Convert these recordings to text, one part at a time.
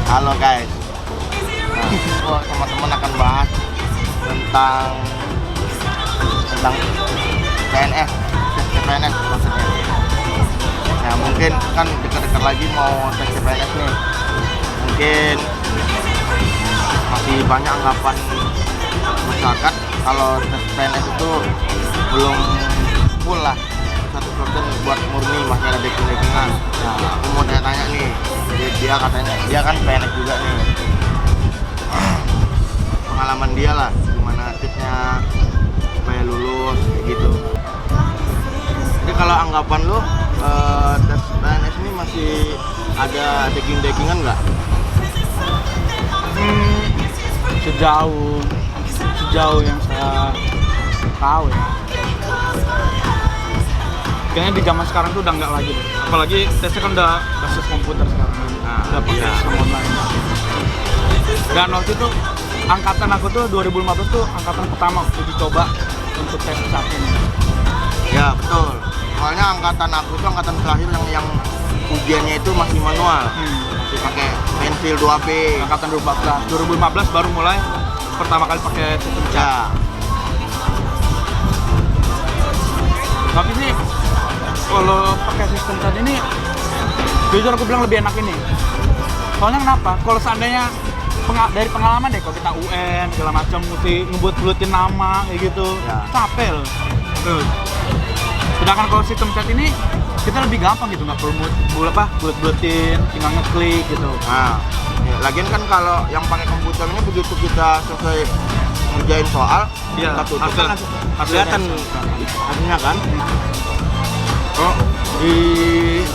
Halo guys. Nah, teman-teman akan bahas tentang PNS, CPNS maksudnya. Nah, mungkin kan dekat-dekat lagi mau tes CPNS nih. Mungkin masih banyak anggapan masyarakat kalau tes PNS itu belum full lah, 100% buat murni, masih ada backing-backingan. Nah, aku mau tanya nih, dia katanya dia kan PNS juga nih, pengalaman dia lah, gimana tipsnya supaya lulus kayak gitu. Jadi kalau anggapan lu tes PNS ini masih ada backing-backingan nggak? Sejauh yang saya tahu ya, kayaknya di zaman sekarang tuh udah nggak lagi deh. Apalagi tesnya kan udah basis komputer sekarang, udah pakai sistem online. Dan waktu itu angkatan aku tuh 2015 tuh angkatan pertama uji coba untuk tes saat ini. Ya betul. Soalnya angkatan aku itu angkatan terakhir yang ujiannya itu masih manual, masih pakai pensil 2B. Angkatan 2015 baru mulai pertama kali pakai sistem cat. Ya. Tapi sih kalau pakai sistem cat ini, jujur aku bilang lebih enak ini. Soalnya kenapa? Kalau seandainya dari pengalaman deh, kalau kita UN segala macam mesti ngebut-butin nama kayak gitu, capek loh. Sedangkan kalau sistem chat ini kita lebih gampang gitu, nggak perlu bulut-bulutin, tinggal ngeklik gitu. Nah, ya, lagian kan kalau yang pakai komputer ini begitu kita selesai ngerjain soal, kita tutup kan kelihatan hasilnya kan. Oh, di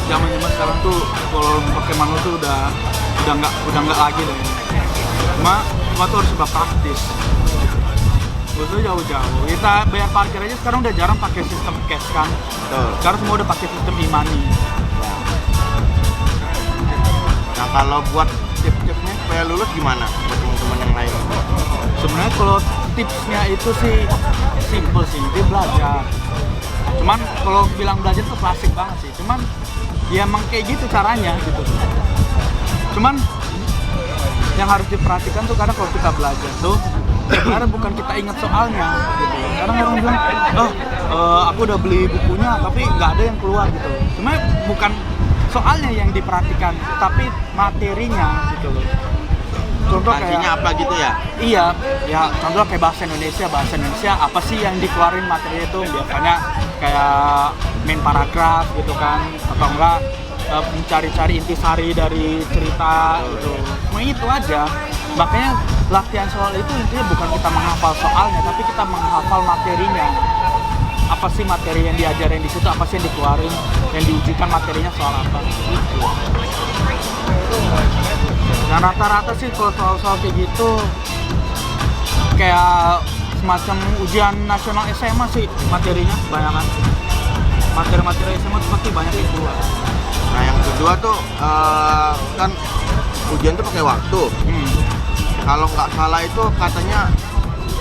zaman sekarang tuh kalau pakai manual tuh udah nggak lagi deh. Cuma tuh harus serba praktis. Itu jauh-jauh. Kita bayar parkir aja sekarang udah jarang pakai sistem cash kan. Betul. Sekarang semua udah pakai sistem e-money. Nah, kalau buat tips-tipsnya supaya lulus gimana buat teman-teman yang lain? Sebenarnya kalau tipsnya itu sih simple sih, dia belajar. Cuman kalau bilang belajar tuh klasik banget sih. Cuman ya emang kayak gitu caranya gitu. Cuman yang harus diperhatikan tuh kadang kalau kita belajar tuh karena bukan kita ingat soalnya gitu. Kadang orang bilang, aku udah beli bukunya tapi nggak ada yang keluar gitu. Cuma bukan soalnya yang diperhatikan, tapi materinya gitu loh. Contoh kayak apa gitu ya? Iya, ya contoh kayak bahasa Indonesia apa sih yang dikeluarin materi itu? Biasanya kayak main paragraf gitu kan, atau enggak mencari-cari intisari dari cerita gitu. Cuma itu aja. Makanya latihan soal itu intinya bukan kita menghafal soalnya, tapi kita menghafal materinya. Apa sih materi yang diajarin di situ? Apa sih yang dikeluarin? Yang diujikan materinya soal apa? Gitu. Dan rata-rata sih kalau soal-soal kayak gitu kayak semacam ujian nasional SMA sih materinya kebanyakan. Materi-materi SMA tuh pasti banyak yang keluar. Nah, yang kedua tuh kan ujian tuh pakai waktu. Kalau nggak salah itu katanya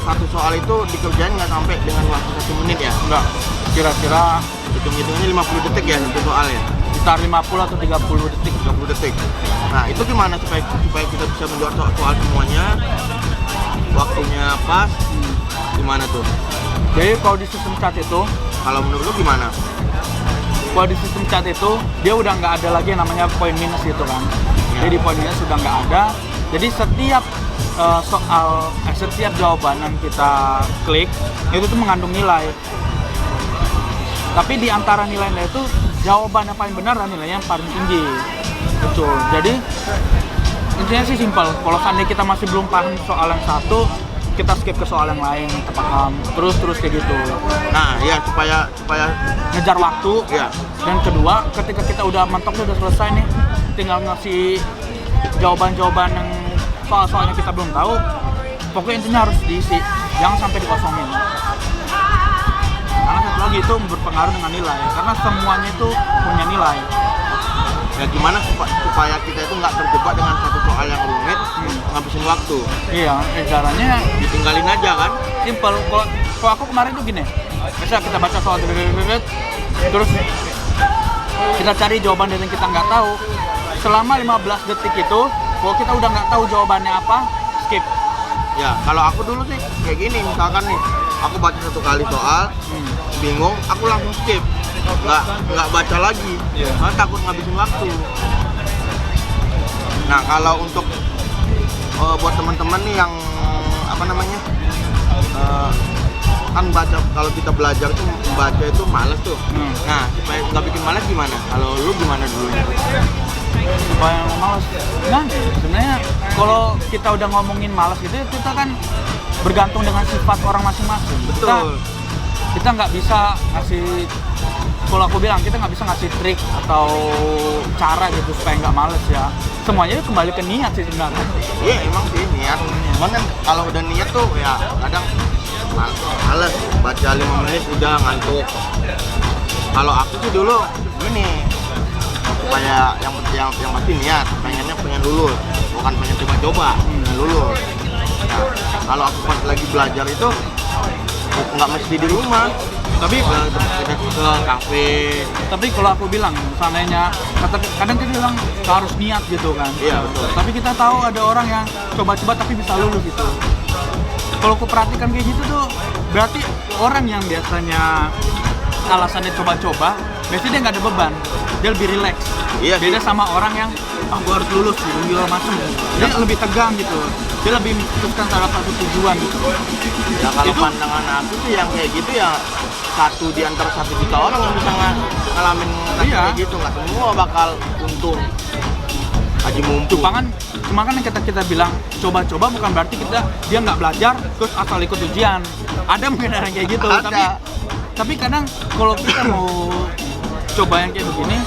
satu soal itu dikerjain nggak sampai dengan waktu 1 menit ya? Enggak, kira-kira hitung-hitungnya 50 detik ya satu soal ya? Sekitar 50 atau 30 detik. 30 detik. Nah, itu gimana supaya kita bisa menjawab soal semuanya, waktunya pas, gimana tuh? Jadi kalau di sistem chat itu, kalau menurut lu gimana? Kalau di sistem chat itu, dia udah nggak ada lagi yang namanya poin minus gitu kan. Jadi poin minus sudah nggak ada. Jadi setiap setiap jawaban yang kita klik itu tuh mengandung nilai. Tapi di antara nilainya itu jawaban yang paling benar dan nilainya yang paling tinggi. Betul. Jadi intinya sih simpel. Kalau seandainya kita masih belum paham soal yang satu, kita skip ke soal yang lain, kita paham. Terus kayak gitu. Nah, ya supaya ngejar waktu. Ya. Dan kedua, ketika kita udah mentok udah selesai nih, tinggal ngasih jawaban-jawaban yang soal-soalnya kita belum tahu, pokoknya intinya harus diisi, jangan sampai dikosongin. Karena satu lagi itu berpengaruh dengan nilai, karena semuanya itu punya nilai. Ya gimana supaya kita itu nggak terjebak dengan satu soal yang rumit, ngabisin waktu. Iya, caranya ditinggalin aja kan? Simple. Kalau aku kemarin tuh gini, biasa kita baca soal terus kita cari jawaban dari yang kita nggak tahu. Selama 15 detik itu Kalau kita udah nggak tahu jawabannya apa, skip. Ya, kalau aku dulu sih kayak gini, misalkan nih, aku baca 1 kali soal, bingung, aku langsung skip, nggak baca lagi, karena takut ngabisin waktu. Nah, kalau untuk buat teman-teman nih yang apa namanya, kan baca, kalau kita belajar tuh membaca itu males tuh. Nah, supaya nggak bikin males gimana? Kalau lu gimana dulu? Supaya nggak malas. Nah, sebenarnya kalau kita udah ngomongin malas gitu, kita kan bergantung dengan sifat orang masing-masing. Betul. Kita nggak bisa ngasih, kalau aku bilang kita nggak bisa ngasih trik atau cara gitu supaya nggak males ya. Semuanya itu kembali ke niat sih sebenarnya. Iya, emang sih niat. Cuman kan kalau udah niat tuh ya kadang males, baca 5 menit udah ngantuk. Kalau aku sih dulu gini, supaya yang pasti niat, pengen lulus, bukan pengen coba-coba, pengen lulus. Nah, kalau aku pas lagi belajar itu nggak mesti di rumah, Tapi kita ke kafe. tapi kalau aku bilang seandainya kadang kita bilang harus niat gitu kan. Iya, betul. Tapi kita tahu ada orang yang coba-coba tapi bisa lulus gitu. Kalau aku perhatikan kayak gitu tuh berarti orang yang biasanya alasannya coba-coba, biasanya dia nggak ada beban, dia lebih rileks. Iya sih. Beda sama orang yang gua harus lulus gitu, segala macam. Dia lebih tegang gitu. Dia lebih memutuskan salah satu tujuan gitu. Ya kalau Itu- pandangan aku sih yang kayak gitu ya 1 di antara 1 juta orang yang bisa ngalamin Iya. kayak gitu, nggak semua bakal untung. Haji mumpung. Cuma kan yang kita bilang coba-coba bukan berarti dia nggak belajar terus asal ikut ujian. Ada mungkin orang kayak gitu. Ada. Tapi kadang kalau kita mau coba yang kayak begini,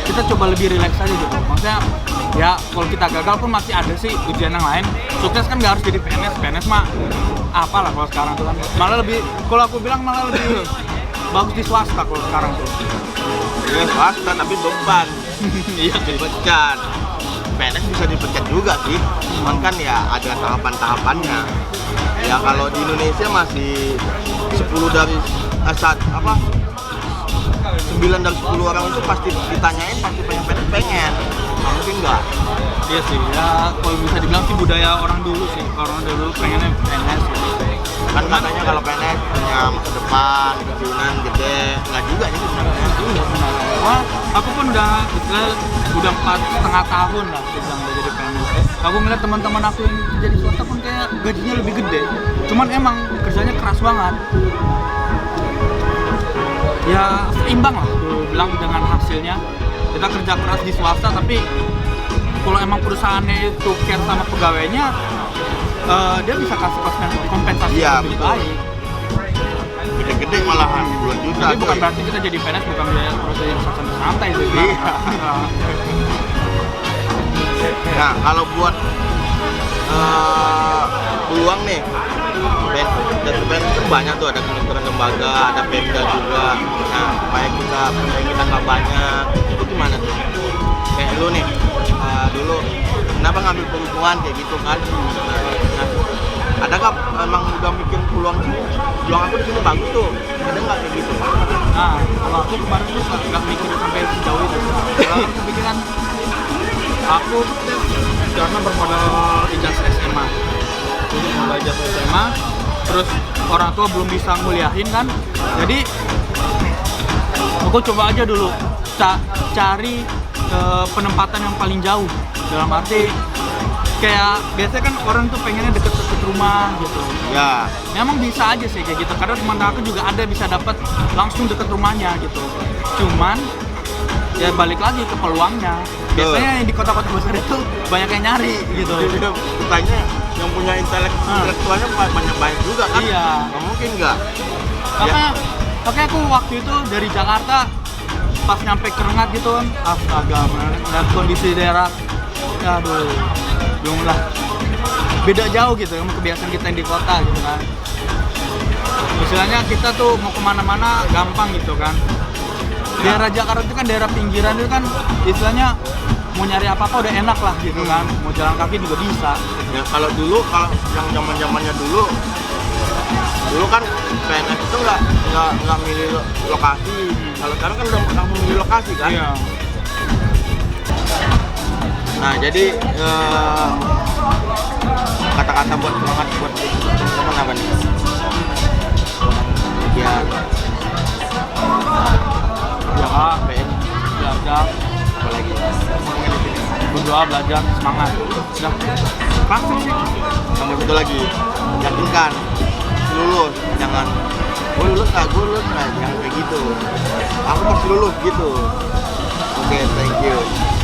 kita coba lebih rileks aja gitu. Maksudnya ya kalau kita gagal pun masih ada sih ujian yang lain. Sukses kan nggak harus jadi PNS mah apalah kalau sekarang tuh kan. Malah lebih, kalau aku bilang malah lebih bagus di swasta kalau sekarang tuh. Ya swasta tapi beban. Iya sih. Dipecat. PNS bisa dipecat juga sih. Cuman kan ya ada tahapan-tahapannya. Ya kalau di Indonesia masih 10 dari 9 dari 10 orang itu pasti ditanyain pasti pengen. Nggak mungkin nggak. Iya sih, ya kalau bisa dibilang sih budaya orang dulu sih. Orang dulu pengennya PNS gitu. Kan katanya kalau PNS punya masa depan, pensiunan gede, nggak juga sih sebenarnya. Iya benar. Wah, aku pun udah 4,5 tahun lah dibilang udah jadi PNS. Aku ngeliat teman-teman aku yang jadi swasta pun kayak gajinya lebih gede. Cuman emang kerjanya keras banget. Ya seimbang lah, aku bilang dengan hasilnya. Kita kerja keras di swasta, tapi kalau emang perusahaannya itu care sama pegawainya, dia bisa kasih kompensasi Iya, yang lebih betul. baik. Gede-gede malahan, 2 juta. Tapi bukan coy. berarti kita jadi PNS bukan biaya proses yang santai sih. Iya. Nah, kalau buat peluang nih, BPN itu banyak tuh, ada kementerian lembaga, ada Pemda juga. Nah, supaya kita nggak banyak, itu gimana tuh? Kayak lu nih, dulu kenapa ngambil perhubungan kayak gitu kan? Nah, adakah emang udah mikir peluang aku di sini bagus tuh? Ada nggak kayak gitu? Nah, kalau aku kemarin tuh nggak mikir sampai sejauh itu. Kalau aku kepikiran, aku karena bermodal ijazah SMA. Jadi modal ijazah SMA, terus orang tua belum bisa nguliahin kan. Jadi aku coba aja dulu cari penempatan yang paling jauh. Dalam arti kayak biasanya kan orang tuh pengennya deket-deket rumah gitu. Ya, Memang bisa aja sih kayak gitu, karena teman aku juga ada bisa dapat langsung deket rumahnya gitu. Cuman ya balik lagi ke peluangnya. Biasanya yang di kota-kota besar itu banyak yang nyari gitu. jadi katanya yang punya intelektualnya banyak juga kan? Iya. Nggak mungkin nggak? Makanya aku waktu itu dari Jakarta pas nyampe ke Rengat gitu kan, astaga, melihat kondisi daerah, aduh, belum lah. Beda jauh gitu sama kebiasaan kita yang di kota gitu kan. Istilahnya kita tuh mau kemana-mana gampang gitu kan. Daerah Jakarta itu kan daerah pinggiran itu kan istilahnya mau nyari apa-apa udah enak lah gitu kan. Mau jalan kaki juga bisa. Ya kalau yang zamannya dulu kan PNS itu nggak milih lokasi. Kalau sekarang kan udah memilih lokasi kan? Iya. Nah, jadi kata-kata buat semangat buat teman apa nih? Biar Ya, PN belajar, apa lagi? Ngomongin di sini. berdoa, belajar, semangat. Udah, klasik sih. Sama satu lagi, yakinkan lulus, jangan gue lulus nggak, jangan kayak gitu. Aku pasti lulus gitu. Oke, thank you.